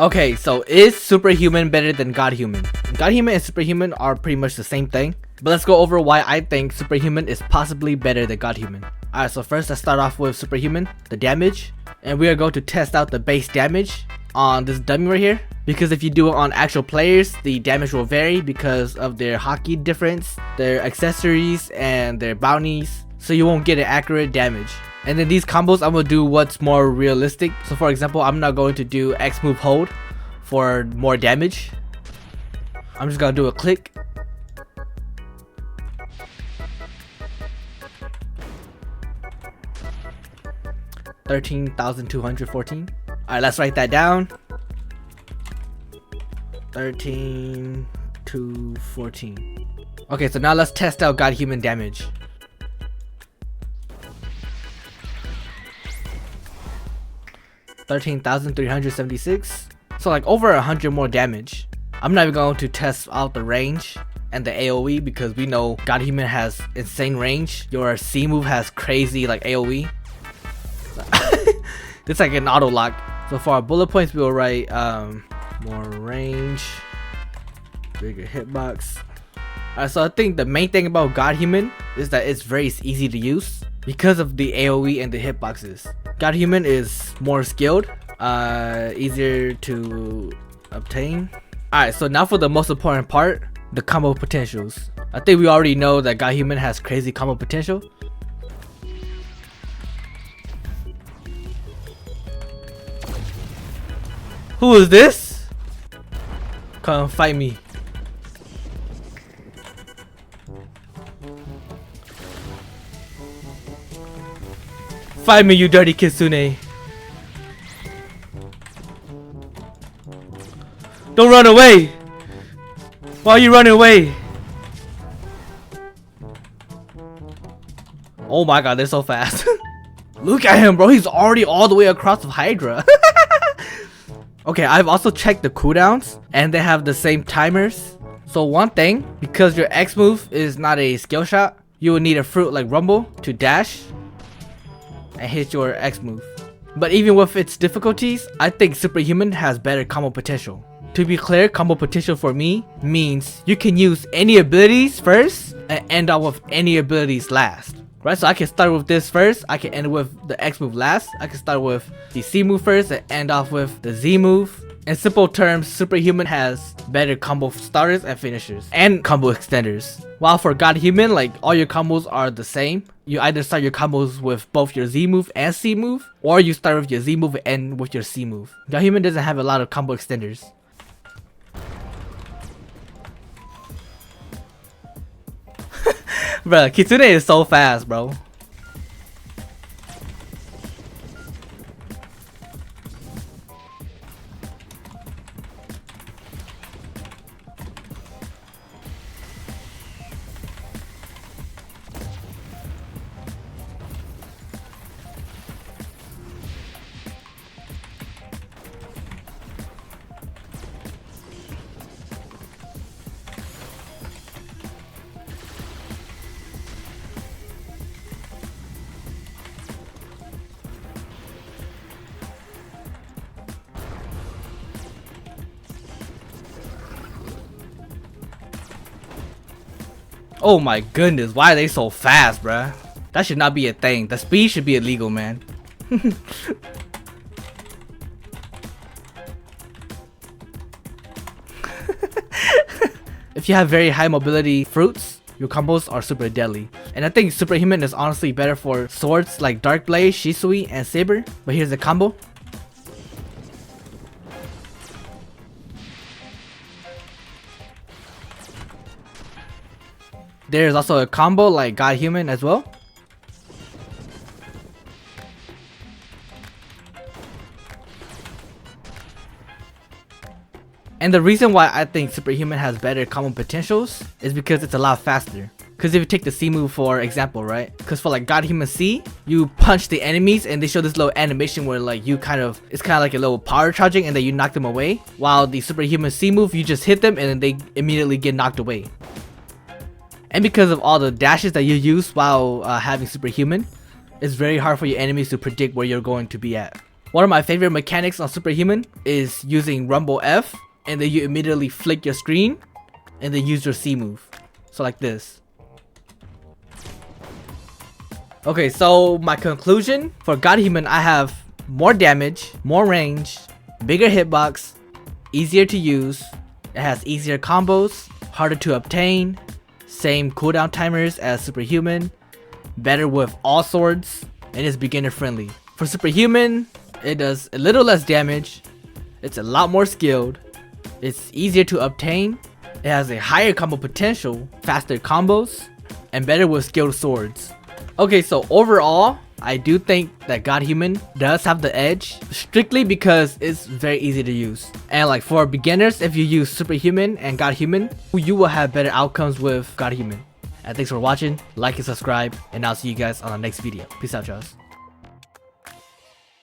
Okay, so is Superhuman better than Godhuman? Godhuman and Superhuman are pretty much the same thing, but let's go over why I think Superhuman is possibly better than Godhuman. Alright, so first let's start off with Superhuman, the damage, and we are going to test out the base damage on this dummy right here, because if you do it on actual players, the damage will vary because of their hockey difference, their accessories, and their bounties, so you won't get an accurate damage. And then these combos, I'm gonna do what's more realistic. So for example, I'm not going to do X move hold for more damage. I'm just gonna do a click. $13,214. Alright, let's write that down. 13,214. Okay, so now let's test out Godhuman damage. $13,376. So like over 100 more damage. I'm not even going to test out the range and the AoE because we know Godhuman has insane range. Your C move has crazy like AoE. It's like an auto lock. So for our bullet points, we will write more range, bigger hitbox. Alright, so I think the main thing about Godhuman is that it's very easy to use because of the AoE and the hitboxes. Godhuman is more skilled, easier to obtain. Alright, so now for the most important part, the combo potentials. I think we already know that Godhuman has crazy combo potential. Who is this? Come fight me. Fight me, you dirty kitsune. Don't run away. Why are you running away? Oh my god, they're so fast. Look at him, bro. He's already all the way across the Hydra. Okay, I've also checked the cooldowns and they have the same timers. So one thing, because your X move is not a skill shot, you will need a fruit like Rumble to dash and hit your X move. But even with its difficulties, I think Superhuman has better combo potential. To be clear, combo potential for me means you can use any abilities first and end off with any abilities last. Right, so I can start with this first, I can end with the X move last, I can start with the C move first and end off with the Z move. In simple terms, Superhuman has better combo starters and finishers, and combo extenders. While for Godhuman, like all your combos are the same. You either start your combos with both your Z move and C move, or you start with your Z move and end with your C move. Godhuman doesn't have a lot of combo extenders. Bro, Kitsune is so fast, bro. Oh my goodness, why are they so fast, bruh? That should not be a thing. The speed should be illegal, man. If you have very high mobility fruits, your combos are super deadly. And I think Superhuman is honestly better for swords like Dark Blade, Shisui, and Saber. But here's the combo. There's also a combo like Godhuman as well. And the reason why I think Superhuman has better combo potentials is because it's a lot faster. Because if you take the C move for example, right? Because for like Godhuman C, you punch the enemies and they show this little animation where like you it's kind of like a little power charging and then you knock them away. While the Superhuman C move, you just hit them and then they immediately get knocked away. And because of all the dashes that you use while having Superhuman, it's very hard for your enemies to predict where you're going to be at. One of my favorite mechanics on Superhuman is using Rumble F, and then you immediately flick your screen and then use your C move. So like this. Okay, so my conclusion for Godhuman, I have more damage, more range, bigger hitbox, easier to use, it has easier combos, harder to obtain, same cooldown timers as Superhuman, better with all swords, and is beginner friendly. For Superhuman, it does a little less damage, it's a lot more skilled, it's easier to obtain, it has a higher combo potential, faster combos, and better with skilled swords. Okay, so overall, I do think that Godhuman does have the edge, strictly because it's very easy to use. And like for beginners, if you use Superhuman and Godhuman, you will have better outcomes with Godhuman. And thanks for watching, like and subscribe, and I'll see you guys on the next video. Peace out, y'all.